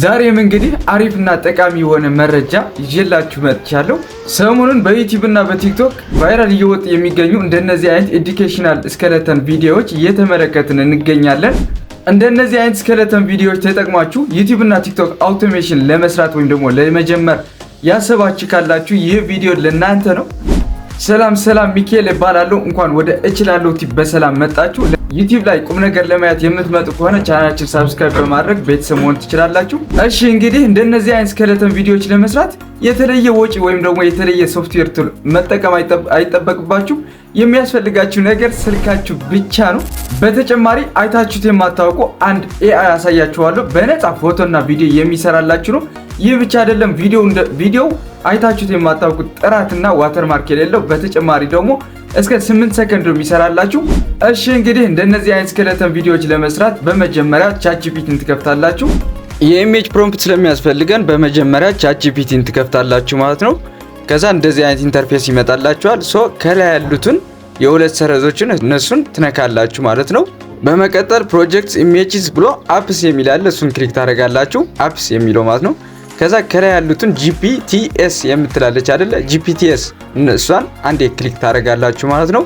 ዛሬም እንግዲህ አሪፍና ጠቃሚ የሆነ መረጃ ይዤላችሁ መጥቻለሁ። ሰሞኑን በዩቲዩብ እና በቲክቶክ ቫይራል እየወጡ የሚገኙ እንደነዚህ አይነት ኤዱኬሽናል ስኬለተን ቪዲዮዎች እየተመለከትን እንገኛለን። እንደነዚህ አይነት ስኬለተን ቪዲዮዎች ተጠቅማችሁ ዩቲዩብ እና ቲክቶክ አውቶሜሽን ለመስራት ወይም ደግሞ ለመጀመር ያሰባችሁ ካላችሁ ይህ ቪዲዮ ለእናንተ ነው። ሰላም ሚካኤል እባላለሁ። እንኳን ወደ እችላለሁ ቲፕ በሰላም መጣችሁ። ዩቲዩብ ላይ ቁም ነገር ለማየት የምትመጡ ከሆነ ቻናላችን ሰብስክራይብ በማድረግ ቤተሰብ መሆን ትችላላችሁ። እሺ እንግዲህ እንደነዚህ አይነት ስኬለተን ቪዲዮዎች ለመስራት የተለየ ወጪ ወይም ደግሞ የተለየ ሶፍትዌር ቱል መጠቀም አይጠበቅባችሁ። የሚያስፈልጋችሁ ነገር ስልካችሁ ብቻ ነው። በተጨማሪ አይታችሁት የማታውቁ አንድ ኤአይ አሳያችኋለሁ። በነፃ ፎቶና ቪዲዮ የሚሰራላችሁ ነው። ይህ ብቻ አይደለም፣ ቪዲዮ አይታችሁት የማታውቁት ጥራትና ዋተርማርክ የሌለው በተጨማሪ ደግሞ እስከ 8 ሰከንድ የሚሰራላችሁ። እሺ እንግዲህ እንደነዚህ አይነት ስኬለተን ቪዲዮዎች ለመስራት በመጀመሪያ ቻትጂፒቲን ትከፍታላችሁ። የኢሜጅ ፕሮምፕት ስለሚያስፈልገን በመጀመሪያ ቻትጂፒቲን ትከፍታላችሁ ማለት ነው። ከዛ እንደዚህ አይነት ኢንተርፌስ ይመጣላችኋል። ከላይ ያሉትን የሁለት ሰረዞችን እነሱን ትነካላችሁ ማለት ነው። በመቀጠል ፕሮጀክትስ ኢሜጅስ ብሎ አፕስ የሚል አለ። እሱን ክሊክ ታደርጋላችሁ፣ አፕስ የሚለው ማለት ነው። ከዛ ከላይ ያሉትን ጂፒቲኤስ የምትላለች አይደለ? ጂፒቲኤስ እሷን አንዴ ክሊክ ታደርጋላችሁ ማለት ነው።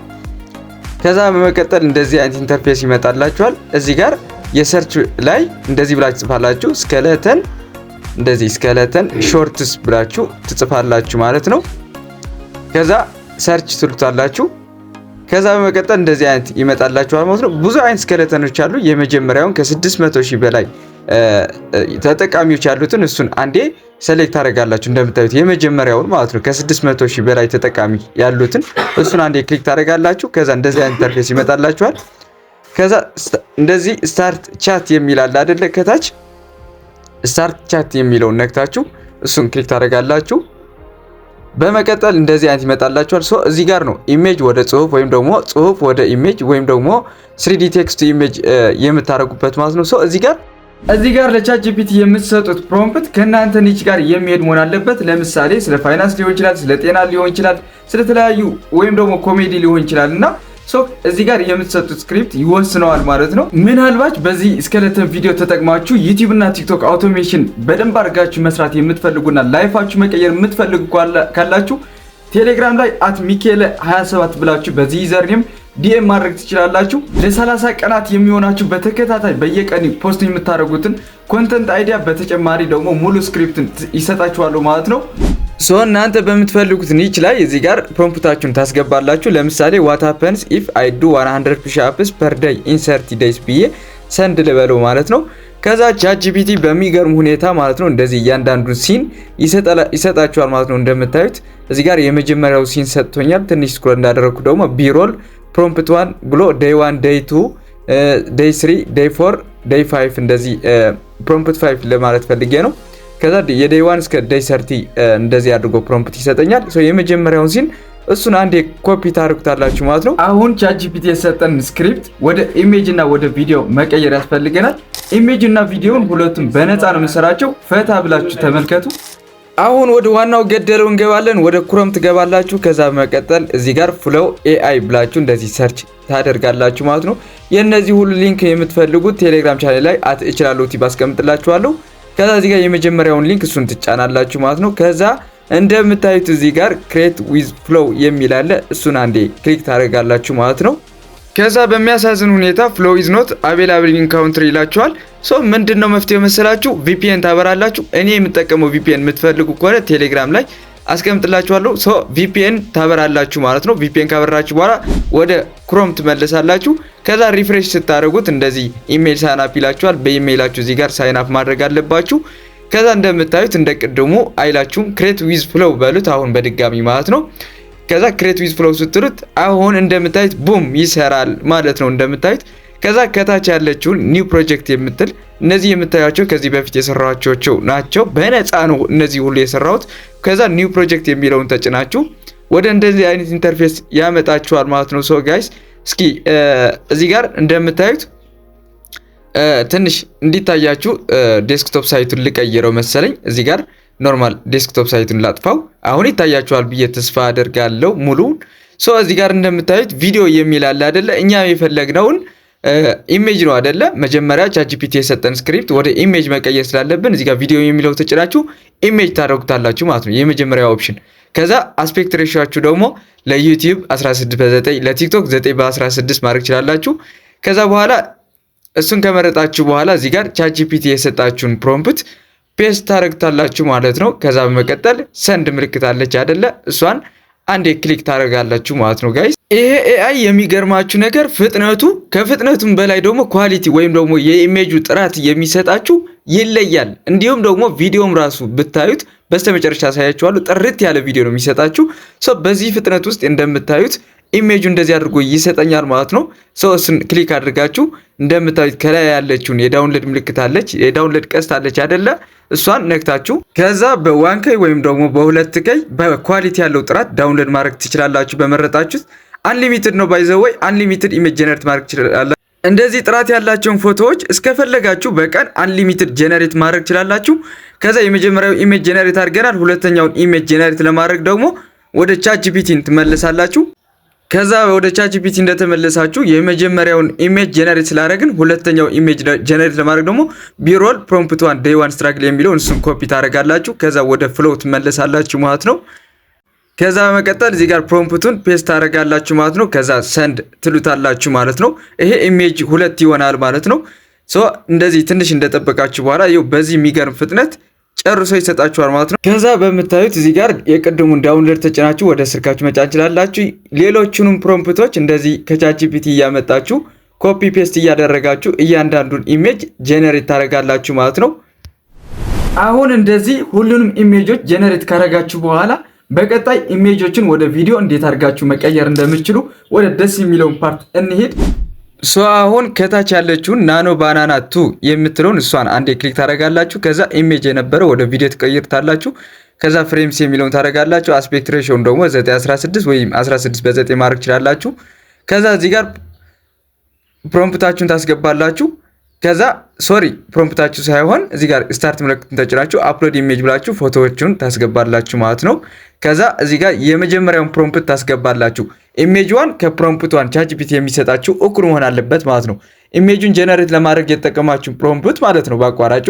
ከዛ በመቀጠል እንደዚህ አይነት ኢንተርፌስ ይመጣላችኋል። እዚህ ጋር የሰርች ላይ እንደዚህ ብላችሁ ትጽፋላችሁ፣ ስኬለተን እንደዚህ ስኬለተን ሾርትስ ብላችሁ ትጽፋላችሁ ማለት ነው። ከዛ ሰርች ትሉታላችሁ። ከዛ በመቀጠል እንደዚህ አይነት ይመጣላችኋል ማለት ነው። ብዙ አይነት ስኬለተኖች አሉ። የመጀመሪያውን ከ600,000 በላይ ተጠቃሚዎች ያሉትን እሱን አንዴ ሴሌክት ታደርጋላችሁ። እንደምታዩት የመጀመሪያውን ማለት ነው ከ600,000 በላይ ተጠቃሚ ያሉትን እሱን አንዴ ክሊክ ታደርጋላችሁ። ከዛ እንደዚህ አይነት ኢንተርፌስ ይመጣላችኋል። ከዛ እንደዚህ ስታርት ቻት የሚል አለ አይደለ? ከታች ስታርት ቻት የሚለውን ነክታችሁ እሱን ክሊክ ታደርጋላችሁ። በመቀጠል እንደዚህ አይነት ይመጣላችኋል። እዚህ ጋር ነው ኢሜጅ ወደ ጽሁፍ ወይም ደግሞ ጽሁፍ ወደ ኢሜጅ ወይም ደግሞ 3D ቴክስት ኢሜጅ የምታደርጉበት ማለት ነው። እዚህ ጋር ለቻትጂፒቲ የምትሰጡት ፕሮምፕት ከእናንተ ኒች ጋር የሚሄድ መሆን አለበት። ለምሳሌ ስለ ፋይናንስ ሊሆን ይችላል፣ ስለ ጤና ሊሆን ይችላል፣ ስለተለያዩ ወይም ደግሞ ኮሜዲ ሊሆን ይችላል እና እዚህ ጋር የምትሰጡት ስክሪፕት ይወስነዋል ማለት ነው። ምናልባት በዚህ ስኬለተን ቪዲዮ ተጠቅማችሁ ዩቲዩብ እና ቲክቶክ አውቶሜሽን በደንብ አድርጋችሁ መስራት የምትፈልጉና ላይፋችሁ መቀየር የምትፈልጉ ካላችሁ ቴሌግራም ላይ @ሚካኤል27 ብላችሁ በዚህ ዩዘርኔም ዲኤም ማድረግ ትችላላችሁ። ለ30 ቀናት የሚሆናችሁ በተከታታይ በየቀኑ ፖስት የምታደርጉትን ኮንተንት አይዲያ በተጨማሪ ደግሞ ሙሉ ስክሪፕትን ይሰጣችኋለሁ ማለት ነው። እናንተ በምትፈልጉት ኒች ላይ እዚህ ጋር ፕሮምፕታችሁን ታስገባላችሁ። ለምሳሌ what happens if I do 100 push-ups per day in 30 days ብዬ ሰንድ ልበለው ማለት ነው። ከዛ ቻትጂፒቲ በሚገርም ሁኔታ ማለት ነው እንደዚህ እያንዳንዱን ሲን ይሰጣችኋል ማለት ነው። እንደምታዩት እዚህ ጋር የመጀመሪያው ሲን ሰጥቶኛል። ትንሽ ስክሮል እንዳደረኩ ደግሞ ቢሮል ፕሮምፕት 1 ብሎ day 1 day 2 day 3 day 4 day 5 እንደዚህ ፕሮምፕት 5 ለማለት ፈልጌ ነው። ከዛ የday 1 እስከ day 30 እንደዚህ አድርጎ ፕሮምፕት ይሰጠኛል። የመጀመሪያውን ሲን እሱን አንዴ ኮፒ ታርጉታላችሁ ማለት ነው። አሁን ቻትጂፒቲ የሰጠን ስክሪፕት ወደ ኢሜጅ እና ወደ ቪዲዮ መቀየር ያስፈልገናል። ኢሜጅ እና ቪዲዮውን ሁለቱም በነፃ ነው የምንሰራቸው። ፈታ ብላችሁ ተመልከቱ። አሁን ወደ ዋናው ገደለው እንገባለን። ወደ ክሮም ትገባላችሁ። ከዛ በመቀጠል እዚህ ጋር ፍሎው ኤአይ ብላችሁ እንደዚህ ሰርች ታደርጋላችሁ ማለት ነው። የነዚህ ሁሉ ሊንክ የምትፈልጉት ቴሌግራም ቻናል ላይ እችላለሁ ቲፕ አስቀምጥላችኋለሁ። ከዛ እዚህ ጋር የመጀመሪያውን ሊንክ እሱን ትጫናላችሁ ማለት ነው። ከዛ እንደምታዩት እዚህ ጋር ክሬት ዊዝ ፍሎው የሚል አለ። እሱን አንዴ ክሊክ ታደርጋላችሁ ማለት ነው። ከዛ በሚያሳዝን ሁኔታ ፍሎው ኢዝ ኖት አቬላብል ኢን ካውንትሪ ይላችኋል። ምንድነው መፍትሄው መሰላችሁ? ቪፒኤን ታበራላችሁ። እኔ የምጠቀመው ቪፒኤን የምትፈልጉ ከሆነ ቴሌግራም ላይ አስቀምጥላችኋለሁ። ቪፒኤን ታበራላችሁ ማለት ነው። ቪፒኤን ካበራችሁ በኋላ ወደ ክሮም ትመለሳላችሁ። ከዛ ሪፍሬሽ ስታደርጉት እንደዚህ ኢሜል ሳይን አፕ ይላችኋል። በኢሜይላችሁ እዚህ ጋር ሳይን አፕ ማድረግ አለባችሁ። ከዛ እንደምታዩት እንደቀድሞ አይላችሁም ክሬት ዊዝ ፍሎው በሉት አሁን በድጋሚ ማለት ነው። ከዛ ክሬት ዊዝ ፍሎው ስትሉት አሁን እንደምታዩት ቡም ይሰራል ማለት ነው። እንደምታዩት ከዛ ከታች ያለችውን ኒው ፕሮጀክት የምትል እነዚህ የምታዩቸው ከዚህ በፊት የሰራኋቸው ናቸው። በነፃ ነው እነዚህ ሁሉ የሰራሁት። ከዛ ኒው ፕሮጀክት የሚለውን ተጭናችሁ ወደ እንደዚህ አይነት ኢንተርፌስ ያመጣችኋል ማለት ነው። ጋይስ እስኪ እዚህ ጋር እንደምታዩት ትንሽ እንዲታያችሁ ዴስክቶፕ ሳይቱን ልቀይረው መሰለኝ። እዚህ ጋር ኖርማል ዴስክቶፕ ሳይቱን ላጥፋው። አሁን ይታያችኋል ብዬ ተስፋ አደርጋለሁ ሙሉውን። እዚህ ጋር እንደምታዩት ቪዲዮ የሚል አለ አይደለ? እኛ የፈለግነውን ኢሜጅ ነው አይደለ? መጀመሪያ ቻትጂፒቲ የሰጠን ስክሪፕት ወደ ኢሜጅ መቀየር ስላለብን እዚህ ጋር ቪዲዮ የሚለው ተጭናችሁ ኢሜጅ ታደርጉታላችሁ ማለት ነው። የመጀመሪያው ኦፕሽን። ከዛ አስፔክት ሬሾአችሁ ደግሞ ለዩቲዩብ 16:9 ለቲክቶክ 9:16 ማድረግ ትችላላችሁ። ከዛ በኋላ እሱን ከመረጣችሁ በኋላ እዚህ ጋር ቻትጂፒቲ የሰጣችሁን ፕሮምፕት ፔስት ታደርጉታላችሁ ማለት ነው። ከዛ በመቀጠል ሰንድ ምልክት አለች አይደለ? እሷን አንዴ ክሊክ ታደርጋላችሁ ማለት ነው ጋይስ። ይሄ ኤአይ የሚገርማችሁ ነገር ፍጥነቱ ከፍጥነቱም በላይ ደግሞ ኳሊቲ ወይም ደግሞ የኢሜጁ ጥራት የሚሰጣችሁ ይለያል። እንዲሁም ደግሞ ቪዲዮም ራሱ ብታዩት በስተመጨረሻ ያሳያችኋለሁ ጥርት ያለ ቪዲዮ ነው የሚሰጣችሁ። በዚህ ፍጥነት ውስጥ እንደምታዩት ኢሜጁ እንደዚህ አድርጎ ይሰጠኛል ማለት ነው። እሱን ክሊክ አድርጋችሁ እንደምታዩት ከላይ ያለችውን የዳውንሎድ ምልክት አለች፣ የዳውንሎድ ቀስት አለች አይደለ? እሷን ነክታችሁ ከዛ በ1K ወይም ደግሞ በ2K በኳሊቲ ያለው ጥራት ዳውንሎድ ማድረግ ትችላላችሁ በመረጣችሁት። አንሊሚትድ ነው ባይ ዘ ወይ፣ አንሊሚትድ ኢሜጅ ጀነሬት ማድረግ ትችላላችሁ። እንደዚህ ጥራት ያላቸውን ፎቶዎች እስከፈለጋችሁ በቀን አንሊሚትድ ጀነሬት ማድረግ ትችላላችሁ። ከዛ የመጀመሪያው ኢሜጅ ጀነሬት አድርገናል። ሁለተኛውን ኢሜጅ ጀነሬት ለማድረግ ደግሞ ወደ ቻትጂፒቲ ትመለሳላችሁ። ከዛ ወደ ቻትጂፒቲ እንደተመለሳችሁ የመጀመሪያውን ኢሜጅ ጀነሬት ስላደረግን ሁለተኛው ኢሜጅ ጀነሬት ለማድረግ ደግሞ ቢሮል ፕሮምፕት 1 day 1 struggle የሚለውን እሱን ኮፒ ታደርጋላችሁ። ከዛ ወደ ፍሎው ትመለሳላችሁ ማለት ነው። ከዛ በመቀጠል እዚህ ጋር ፕሮምፕቱን ፔስት ታደርጋላችሁ ማለት ነው። ከዛ ሰንድ ትሉታላችሁ ማለት ነው። ይሄ ኢሜጅ 2 ይሆናል ማለት ነው። እንደዚህ ትንሽ እንደጠበቃችሁ በኋላ ይኸው በዚህ የሚገርም ፍጥነት ጨርሶ ይሰጣችኋል ማለት ነው። ከዛ በምታዩት እዚህ ጋር የቅድሙን ዳውንሎድ ተጭናችሁ ወደ ስልካችሁ መጫን ትችላላችሁ። ሌሎቹንም ፕሮምፕቶች እንደዚህ ከቻትጂፒቲ እያመጣችሁ ኮፒ ፔስት እያደረጋችሁ እያንዳንዱን ኢሜጅ ጄነሬት ታደርጋላችሁ ማለት ነው። አሁን እንደዚህ ሁሉንም ኢሜጆች ጄነሬት ካደረጋችሁ በኋላ በቀጣይ ኢሜጆችን ወደ ቪዲዮ እንዴት አድርጋችሁ መቀየር እንደምትችሉ ወደ ደስ የሚለውን ፓርት እንሂድ። አሁን ከታች ያለችውን ናኖ ባናና 2 የምትለውን እሷን አንዴ ክሊክ ታደርጋላችሁ። ከዛ ኢሜጅ የነበረው ወደ ቪዲዮ ትቀይሩታላችሁ። ከዛ ፍሬምስ የሚለውን ታደርጋላችሁ። አስፔክት ሬሾውን ደግሞ 9:16 ወይም 16:9 ማድረግ ትችላላችሁ። ከዛ እዚህ ጋር ፕሮምፕታችሁን ታስገባላችሁ። ከዛ ፕሮምፕታችሁ ሳይሆን እዚህ ጋር ስታርት ምልክቱን ተጭናችሁ አፕሎድ ኢሜጅ ብላችሁ ፎቶዎቹን ታስገባላችሁ ማለት ነው። ከዛ እዚህ ጋር የመጀመሪያውን ፕሮምፕት ታስገባላችሁ። ኢሜጅ 1 ከፕሮምፕት 1 ቻትጂፒቲ የሚሰጣችሁ እኩል መሆን አለበት ማለት ነው። ኢሜጁን ጀነሬት ለማድረግ የተጠቀማችሁ ፕሮምፕት ማለት ነው በአቋራጩ።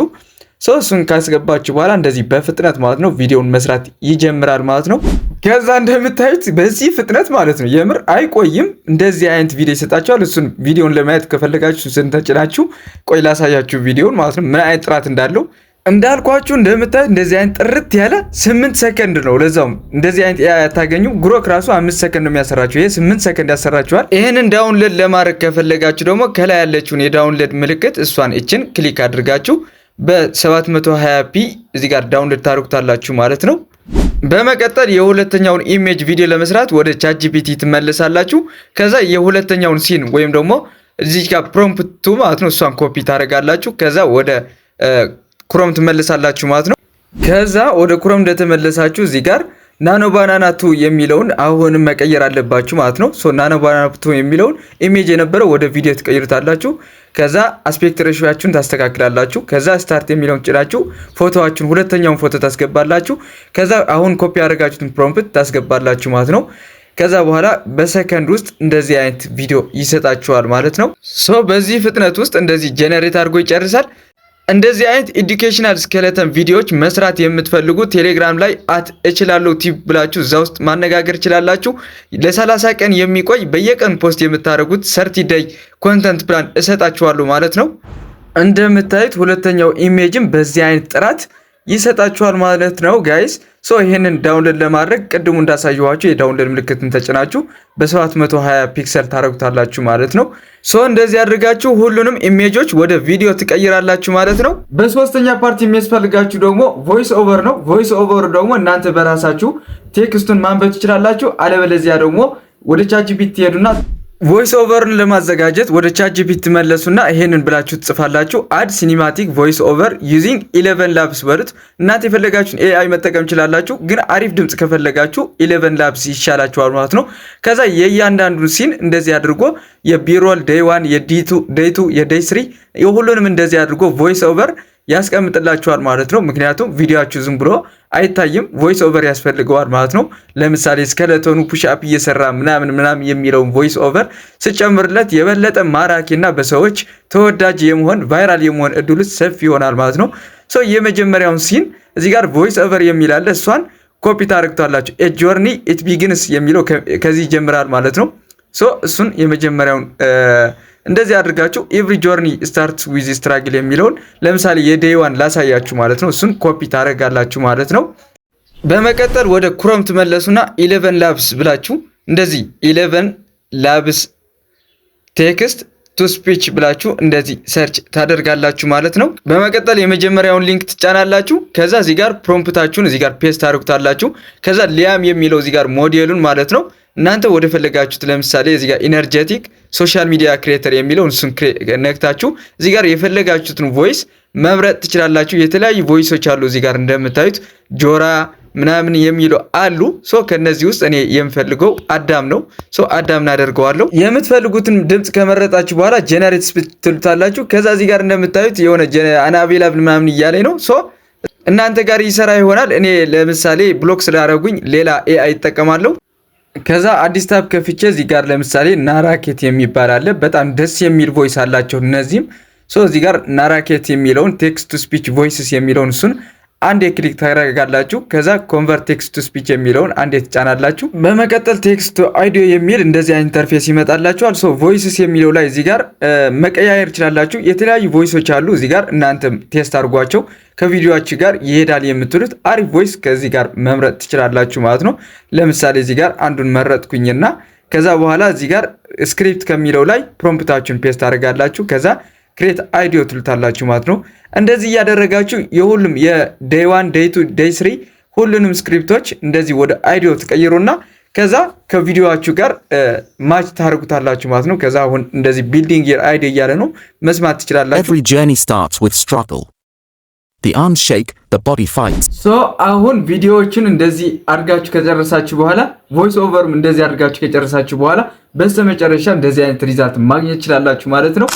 እሱን ካስገባችሁ በኋላ እንደዚህ በፍጥነት ማለት ነው ቪዲዮውን መስራት ይጀምራል ማለት ነው። ከዛ እንደምታዩት በዚህ ፍጥነት ማለት ነው የምር አይቆይም፣ እንደዚህ አይነት ቪዲዮ ይሰጣችኋል። እሱን ቪዲዮውን ለማየት ከፈለጋችሁ ስንተጭናችሁ ቆይ ላሳያችሁ ቪዲዮውን ማለት ነው ምን አይነት ጥራት እንዳለው። እንዳልኳችሁ እንደምታዩት እንደዚህ አይነት ጥርት ያለ 8 ሰከንድ ነው። ለዛውም እንደዚህ አይነት ያታገኙ ግሮክ ራሱ 5 ሰከንድ ነው የሚያሰራችሁ፣ ይሄ 8 ሰከንድ ያሰራችኋል። ይሄንን ዳውንሎድ ለማድረግ ከፈለጋችሁ ደግሞ ከላይ ያለችውን የዳውንሎድ ምልክት እሷን እችን ክሊክ አድርጋችሁ በ720p እዚህ ጋር ዳውንሎድ ታደርጉታላችሁ ማለት ነው። በመቀጠል የሁለተኛውን ኢሜጅ ቪዲዮ ለመስራት ወደ ቻትጂፒቲ ትመለሳላችሁ። ከዛ የሁለተኛውን ሲን ወይም ደግሞ እዚህ ጋር ፕሮምፕቱ ማለት ነው እሷን ኮፒ ታደርጋላችሁ። ከዛ ወደ ክሮም ትመለሳላችሁ ማለት ነው። ከዛ ወደ ክሮም እንደተመለሳችሁ እዚህ ጋር ናኖ ባናና 2 የሚለውን አሁንም መቀየር አለባችሁ ማለት ነው። ናኖ ባናና 2 የሚለውን ኢሜጅ የነበረው ወደ ቪዲዮ ትቀይሩታላችሁ። ከዛ አስፔክት ሬሾአችሁን ታስተካክላላችሁ። ከዛ ስታርት የሚለውን ጭናችሁ ፎቶዋችሁን ሁለተኛውን ፎቶ ታስገባላችሁ። ከዛ አሁን ኮፒ ያደረጋችሁትን ፕሮምፕት ታስገባላችሁ ማለት ነው። ከዛ በኋላ በሰከንድ ውስጥ እንደዚህ አይነት ቪዲዮ ይሰጣችኋል ማለት ነው። በዚህ ፍጥነት ውስጥ እንደዚህ ጄነሬት አድርጎ ይጨርሳል። እንደዚህ አይነት ኤዱኬሽናል ስኬለተን ቪዲዮዎች መስራት የምትፈልጉ ቴሌግራም ላይ እችላለሁ ቲፕ ብላችሁ እዛ ውስጥ ማነጋገር ይችላላችሁ። ለ30 ቀን የሚቆይ በየቀን ፖስት የምታደርጉት 30 ዴይ ኮንተንት ፕላን እሰጣችኋለሁ ማለት ነው። እንደምታዩት ሁለተኛው ኢሜጅም በዚህ አይነት ጥራት ይሰጣችኋል ማለት ነው ጋይስ። ይሄንን ዳውንሎድ ለማድረግ ቅድሙ እንዳሳየኋችሁ የዳውንሎድ ምልክትን ተጭናችሁ በ720 ፒክሰል ታረጉታላችሁ ማለት ነው። እንደዚህ አድርጋችሁ ሁሉንም ኢሜጆች ወደ ቪዲዮ ትቀይራላችሁ ማለት ነው። በሶስተኛ ፓርት የሚያስፈልጋችሁ ደግሞ ቮይስ ኦቨር ነው። ቮይስ ኦቨር ደግሞ እናንተ በራሳችሁ ቴክስቱን ማንበብ ትችላላችሁ። አለበለዚያ ደግሞ ወደ ቻትጂፒቲ ትሄዱና ቮይስ ኦቨርን ለማዘጋጀት ወደ ቻትጂፒቲ ትመለሱና ይሄንን ብላችሁ ትጽፋላችሁ። አድ ሲኒማቲክ ቮይስ ኦቨር ዩዚንግ 11 ላብስ በሉት። እናንተ የፈለጋችሁን ኤአይ መጠቀም ይችላላችሁ፣ ግን አሪፍ ድምጽ ከፈለጋችሁ 11 ላብስ ይሻላችኋል ማለት ነው። ከዛ የእያንዳንዱን ሲን እንደዚህ አድርጎ የቢሮል ዴይ 1 የዴይ 2 የዴይ 3 የሁሉንም እንደዚህ አድርጎ ቮይስ ኦቨር ያስቀምጥላችኋል ማለት ነው። ምክንያቱም ቪዲዮአችሁ ዝም ብሎ አይታይም፣ ቮይስ ኦቨር ያስፈልገዋል ማለት ነው። ለምሳሌ ስኬለቶኑ ፑሽ አፕ እየሰራ ምናምን የሚለውን ቮይስ ኦቨር ስጨምርለት የበለጠ ማራኪና በሰዎች ተወዳጅ የመሆን ቫይራል የመሆን እድሉ ሰፊ ይሆናል ማለት ነው። ሶ የመጀመሪያውን ሲን እዚህ ጋር ቮይስ ኦቨር የሚል አለ። እሷን ኮፒ ታደርጉታላችሁ። ኤ ጆርኒ ኢት ቢጊንስ የሚለው ከዚህ ይጀምራል ማለት ነው። ሶ እሱን የመጀመሪያውን እንደዚህ አድርጋችሁ ኤቭሪ ጆርኒ ስታርትስ ዊዝ ስትራግል የሚለውን ለምሳሌ የዴይ ዋን ላሳያችሁ ማለት ነው። እሱን ኮፒ ታደርጋላችሁ ማለት ነው። በመቀጠል ወደ ክሮም ትመለሱና 11 ላብስ ብላችሁ እንደዚህ 11 ላብስ ቴክስት ቱ ስፒች ብላችሁ እንደዚህ ሰርች ታደርጋላችሁ ማለት ነው። በመቀጠል የመጀመሪያውን ሊንክ ትጫናላችሁ። ከዛ እዚህ ጋር ፕሮምፕታችሁን እዚህ ጋር ፔስት ታደርጉታላችሁ። ከዛ ሊያም የሚለው እዚህ ጋር ሞዴሉን ማለት ነው እናንተ ወደ ፈለጋችሁት ለምሳሌ እዚህ ጋር ኢነርጄቲክ ሶሻል ሚዲያ ክሬተር የሚለውን እሱን ነክታችሁ እዚህ ጋር የፈለጋችሁትን ቮይስ መምረጥ ትችላላችሁ። የተለያዩ ቮይሶች አሉ እዚህ ጋር እንደምታዩት ጆራ ምናምን የሚሉ አሉ። ሶ ከነዚህ ውስጥ እኔ የምፈልገው አዳም ነው። ሶ አዳም አደርገዋለሁ። የምትፈልጉትን ድምጽ ከመረጣችሁ በኋላ ጀነሬት ስፒች ትሉታላችሁ። ከዛ እዚህ ጋር እንደምታዩት የሆነ አናቬላብል ምናምን እያለኝ ነው። ሶ እናንተ ጋር ይሰራ ይሆናል። እኔ ለምሳሌ ብሎክ ስላደረጉኝ ሌላ ኤአይ እጠቀማለሁ። ከዛ አዲስ ታብ ከፍቼ እዚህ ጋር ለምሳሌ ናራኬት የሚባል አለ። በጣም ደስ የሚል ቮይስ አላቸው እነዚህም። ሶ እዚህ ጋር ናራኬት የሚለውን ቴክስት ቱ ስፒች ቮይስስ የሚለውን እሱን አንዴ ክሊክ ታደርጋላችሁ። ከዛ ኮንቨርት ቴክስት ቱ ስፒች የሚለውን አንዴ ትጫናላችሁ። በመቀጠል ቴክስት ቱ አውዲዮ የሚል እንደዚህ አይነት ኢንተርፌስ ይመጣላችኋል። ሶ ቮይስስ የሚለው ላይ እዚህ ጋር መቀያየር ይችላላችሁ። የተለያዩ ቮይሶች አሉ እዚህ ጋር እናንተም ቴስት አድርጓቸው ከቪዲዮአችሁ ጋር ይሄዳል የምትሉት አሪፍ ቮይስ ከዚህ ጋር መምረጥ ትችላላችሁ ማለት ነው። ለምሳሌ እዚህ ጋር አንዱን መረጥኩኝና ከዛ በኋላ እዚህ ጋር ስክሪፕት ከሚለው ላይ ፕሮምፕታችሁን ፔስት አድርጋላችሁ። ከዛ ክሬት አውዲዮ ትሉታላችሁ ማለት ነው። እንደዚህ እያደረጋችሁ የሁሉም የዴይ 1 ዴይ 2 ዴይ 3 ሁሉንም ስክሪፕቶች እንደዚህ ወደ አውዲዮ ትቀይሩና ከዛ ከቪዲዮአችሁ ጋር ማች ታደርጉታላችሁ ማለት ነው። ከዛ አሁን እንደዚህ ቢልዲንግ ዮር አይዲያ እያለ ነው መስማት ትችላላችሁ። Every journey starts with struggle. The arms shake, the body fights. ሶ አሁን ቪዲዮዎችን እንደዚህ አድርጋችሁ ከጨረሳችሁ በኋላ ቮይስ ኦቨርም እንደዚህ አድርጋችሁ ከጨረሳችሁ በኋላ በስተመጨረሻ እንደዚህ አይነት ሪዛልት ማግኘት ትችላላችሁ ማለት ነው።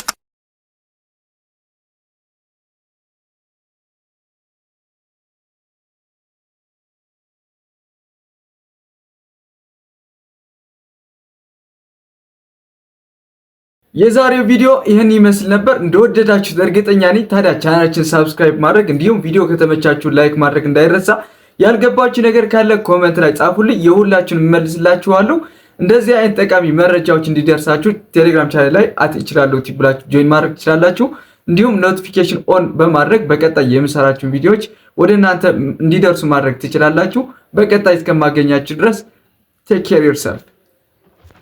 የዛሬው ቪዲዮ ይህን ይመስል ነበር። እንደወደዳችሁት እርግጠኛ ነኝ። ታዲያ ቻናላችንን ሰብስክራይብ ማድረግ እንዲሁም ቪዲዮ ከተመቻችሁ ላይክ ማድረግ እንዳይረሳ። ያልገባችሁ ነገር ካለ ኮሜንት ላይ ጻፉልኝ፣ የሁላችሁንም እመልስላችኋለሁ። እንደዚህ አይነት ጠቃሚ መረጃዎች እንዲደርሳችሁ ቴሌግራም ቻናል ላይ አትችላላችሁ ብላችሁ ጆይን ማድረግ ትችላላችሁ። እንዲሁም ኖቲፊኬሽን ኦን በማድረግ በቀጣይ የምሰራችሁ ቪዲዮዎች ወደ እናንተ እንዲደርሱ ማድረግ ትችላላችሁ። በቀጣይ እስከማገኛችሁ ድረስ ቴክ ኬር ዮርሰልፍ።